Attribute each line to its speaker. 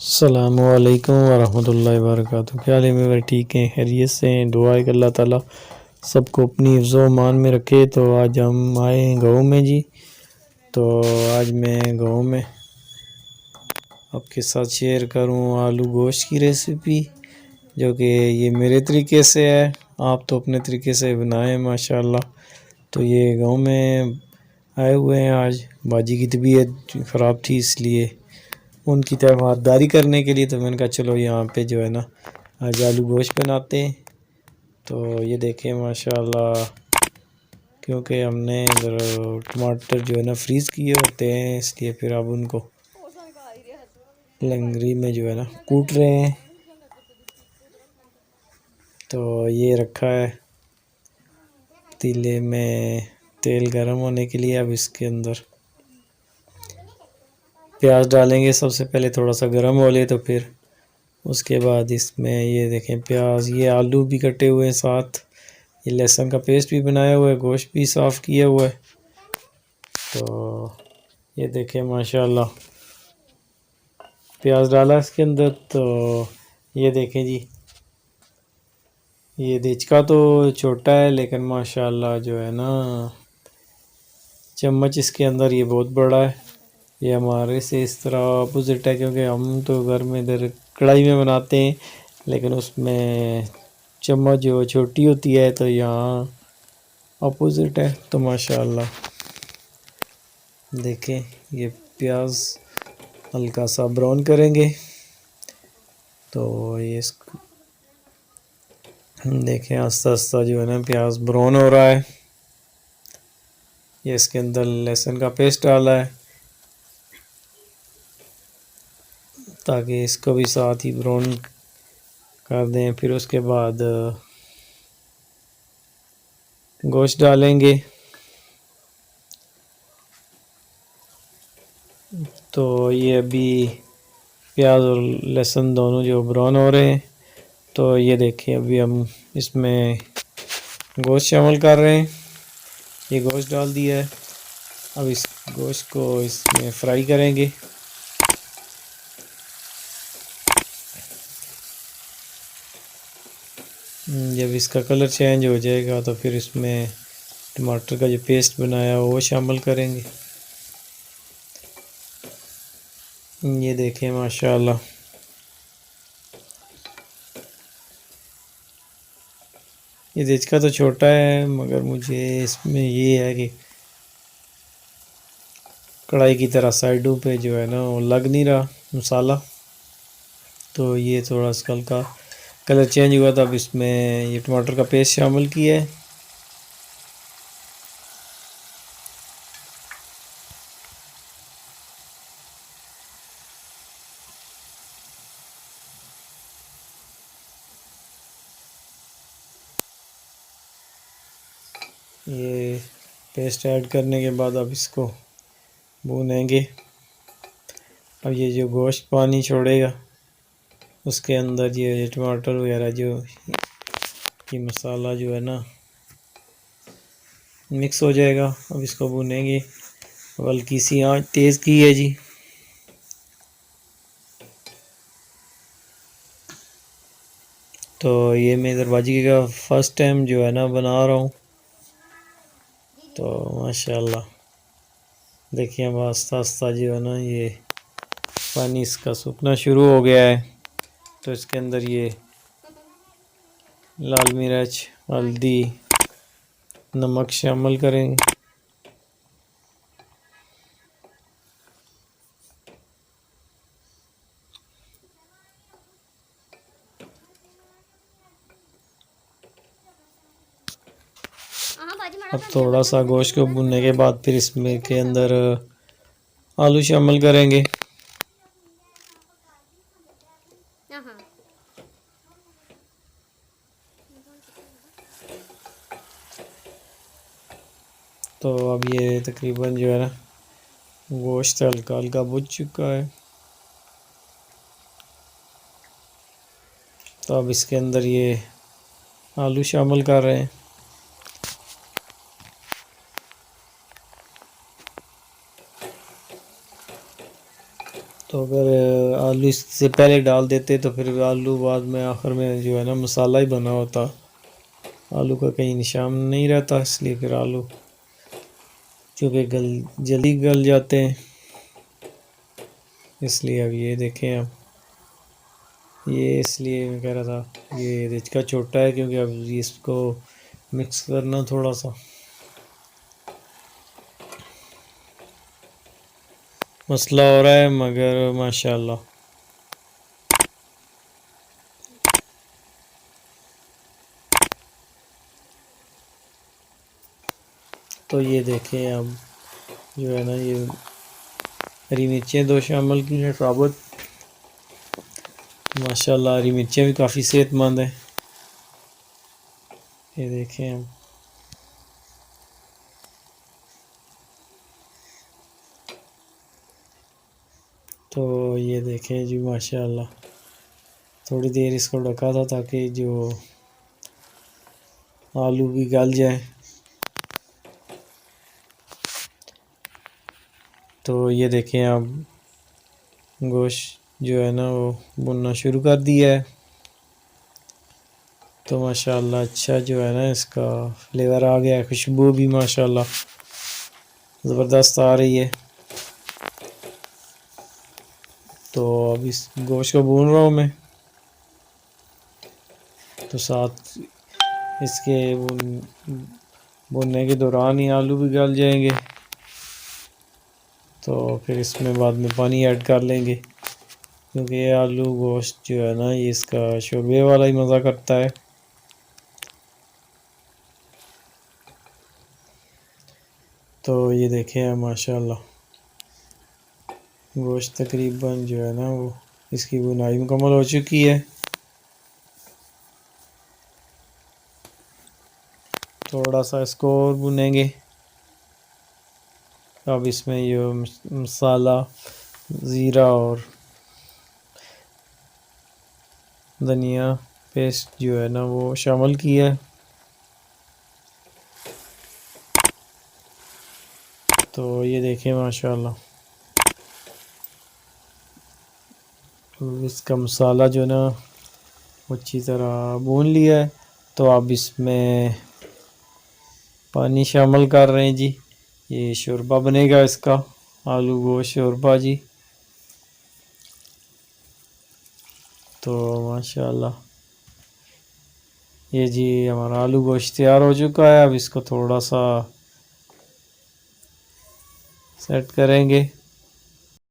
Speaker 1: अस्सलामुअलैकुम वरहमतुल्लाहि वबरकातुहू। क्या हाल है मेरे भाई? ठीक हैं, खैरियत से हैं? दुआ है कि अल्लाह ताला सबको अपनी हिफ्ज़ व अमान में रखे। तो आज हम आए हैं गाँव में जी। तो आज मैं गाँव में आपके साथ शेयर करूँ आलू गोश्त की रेसिपी, जो कि ये मेरे तरीके से है। आप तो अपने तरीके से बनाएं माशाल्लाह। तो ये गाँव में आए हुए हैं आज। बाजी की तबीयत ख़राब थी, इसलिए उनकी तरफदारी करने के लिए तो मैंने कहा चलो यहाँ पे जो है ना आज आलू गोश्त बनाते हैं। तो ये देखें माशाल्लाह, क्योंकि हमने इधर टमाटर जो है ना फ्रीज़ किए होते हैं, इसलिए फिर अब उनको लंगरी में जो है ना कूट रहे हैं। तो ये रखा है पतीले में तेल गर्म होने के लिए। अब इसके अंदर प्याज डालेंगे। सबसे पहले थोड़ा सा गर्म हो ले, तो फिर उसके बाद इसमें ये देखें प्याज, ये आलू भी कटे हुए हैं साथ, ये लहसुन का पेस्ट भी बनाया हुआ है, गोश्त भी साफ़ किया हुआ है। तो ये देखें माशाल्लाह प्याज डाला इसके अंदर। तो ये देखें जी, ये देचका तो छोटा है, लेकिन माशाल्लाह जो है ना चम्मच इसके अंदर ये बहुत बड़ा है। ये हमारे से इस तरह अपोजिट है, क्योंकि हम तो घर में इधर कढ़ाई में बनाते हैं, लेकिन उसमें चम्मच जो छोटी होती है। तो यहाँ अपोजिट है। तो माशाल्लाह देखें, ये प्याज हल्का सा ब्राउन करेंगे। तो ये इसको देखें आस्ता आस्ता जो है ना प्याज ब्राउन हो रहा है। ये इसके अंदर लहसुन का पेस्ट डाला है, ताकि इसको भी साथ ही ब्राउन कर दें। फिर उसके बाद गोश्त डालेंगे। तो ये अभी प्याज और लहसुन दोनों जो ब्राउन हो रहे हैं, तो ये देखिए अभी हम इसमें गोश्त शामिल कर रहे हैं। ये गोश्त डाल दिया है। अब इस गोश्त को इसमें फ्राई करेंगे। जब इसका कलर चेंज हो जाएगा, तो फिर इसमें टमाटर का जो पेस्ट बनाया वो शामिल करेंगे। ये देखें माशाल्लाह ये देचका तो छोटा है, मगर मुझे इसमें ये है कि कढ़ाई की तरह साइडों पे जो है ना वो लग नहीं रहा मसाला। तो ये थोड़ा सा हल्का कलर चेंज हुआ, तब इसमें ये टमाटर का पेस्ट शामिल किया है। ये पेस्ट ऐड करने के बाद अब इसको भूनेंगे। अब ये जो गोश्त पानी छोड़ेगा, उसके अंदर ये टमाटर वगैरह जो ये मसाला जो है ना मिक्स हो जाएगा। अब इसको भूनेंगे। अब हल्की सी आंच तेज़ की है जी। तो ये मैं इधर बाजी का फ़र्स्ट टाइम जो है ना बना रहा हूँ। तो माशाल्लाह देखिए अब आस्ता आस्ता जो है ना ये पानी इसका सूखना शुरू हो गया है। तो इसके अंदर ये लाल मिर्च, हल्दी, नमक शामिल करेंगे। अब थोड़ा सा गोश्त को भूनने के बाद फिर इसमें के अंदर आलू शामिल करेंगे। तो अब ये तकरीबन जो है ना गोश्त हल्का हल्का भुन चुका है। तो अब इसके अंदर ये आलू शामिल कर रहे हैं। तो अगर आलू इससे पहले डाल देते तो फिर आलू बाद में आखिर में जो है ना मसाला ही बना होता, आलू का कहीं निशान नहीं रहता, इसलिए फिर आलू चूँकि जल्दी गल जाते हैं, इसलिए अब ये देखें अब ये इसलिए मैं कह रहा था ये रिचका छोटा है क्योंकि अब इसको मिक्स करना थोड़ा सा मसला हो रहा है, मगर माशाल्लाह तो ये देखें अब जो है ना ये हरी मिर्चें 2 शामिल की हैं साबुत। माशाल्लाह हरी मिर्चें भी काफ़ी सेहतमंद हैं। ये देखें हम तो ये देखें जी माशाल्लाह थोड़ी देर इसको ढका था ताकि जो आलू भी गल जाए। तो ये देखें अब गोश्त जो है ना वो भुनना शुरू कर दिया है। तो माशाल्लाह अच्छा जो है ना इसका फ्लेवर आ गया है, खुशबू भी माशाल्लाह ज़बरदस्त आ रही है। तो अब इस गोश्त को भून रहा हूँ मैं, तो साथ इसके भुनने के दौरान ही आलू भी गल जाएंगे, तो फिर इसमें बाद में पानी ऐड कर लेंगे क्योंकि ये आलू गोश्त जो है ना ये इसका शोरबे वाला ही मज़ा करता है। तो ये देखें माशाल्लाह गोश्त तकरीबन जो है ना वो इसकी बुनाई मुकम्मल हो चुकी है। थोड़ा सा इसको और भुनेंगे। अब इसमें ये मसाला ज़ीरा और धनिया पेस्ट जो है ना वो शामिल किया है। तो ये देखें माशाल्लाह इसका मसाला जो ना वो अच्छी तरह भून लिया है। तो अब इसमें पानी शामिल कर रहे हैं जी, ये शोरबा बनेगा इसका आलू गोश्त शोरबा जी। तो माशाल्लाह ये जी हमारा आलू गोश्त तैयार हो चुका है। अब इसको थोड़ा सा सेट करेंगे।